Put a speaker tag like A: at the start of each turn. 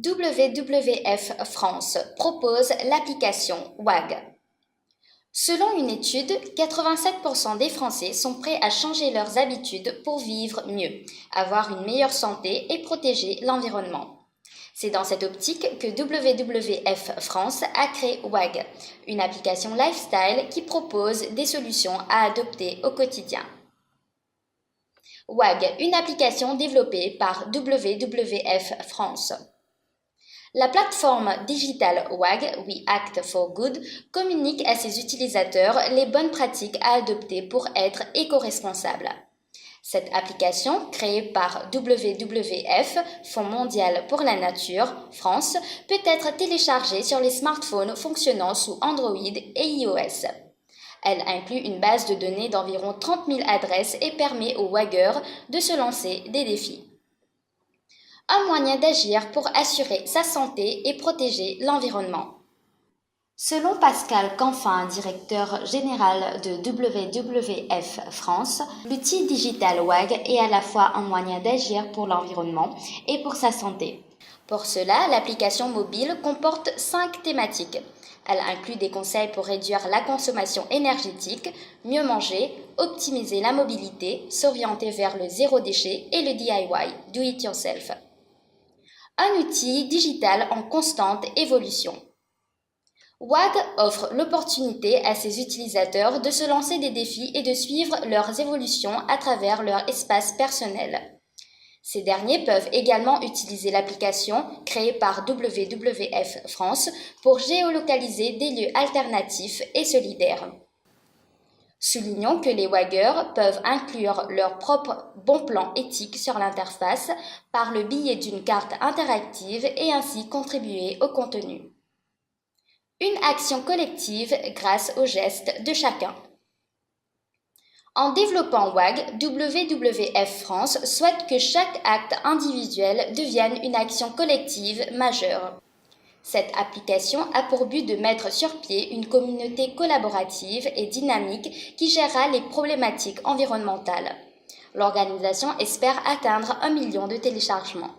A: WWF France propose l'application WAG. Selon une étude, 87% des Français sont prêts à changer leurs habitudes pour vivre mieux, avoir une meilleure santé et protéger l'environnement. C'est dans cette optique que WWF France a créé WAG, une application lifestyle qui propose des solutions à adopter au quotidien. WAG, une application développée par WWF France. La plateforme digitale WAG, We Act for Good, communique à ses utilisateurs les bonnes pratiques à adopter pour être éco-responsables. Cette application, créée par WWF, Fonds mondial pour la nature, France, peut être téléchargée sur les smartphones fonctionnant sous Android et iOS. Elle inclut une base de données d'environ 30 000 adresses et permet aux waggers de se lancer des défis. Un moyen d'agir pour assurer sa santé et protéger l'environnement. Selon Pascal Canfin, directeur général de WWF France, l'outil digital WAG est à la fois un moyen d'agir pour l'environnement et pour sa santé. Pour cela, l'application mobile comporte 5 thématiques. Elle inclut des conseils pour réduire la consommation énergétique, mieux manger, optimiser la mobilité, s'orienter vers le zéro déchet et le DIY, do it yourself. Un outil digital en constante évolution. WAG offre l'opportunité à ses utilisateurs de se lancer des défis et de suivre leurs évolutions à travers leur espace personnel. Ces derniers peuvent également utiliser l'application créée par WWF France pour géolocaliser des lieux alternatifs et solidaires. Soulignons que les waggers peuvent inclure leur propre bon plan éthique sur l'interface par le biais d'une carte interactive et ainsi contribuer au contenu. Une action collective grâce aux gestes de chacun. En développant WAG, WWF France souhaite que chaque acte individuel devienne une action collective majeure. Cette application a pour but de mettre sur pied une communauté collaborative et dynamique qui gérera les problématiques environnementales. L'organisation espère atteindre 1 million de téléchargements.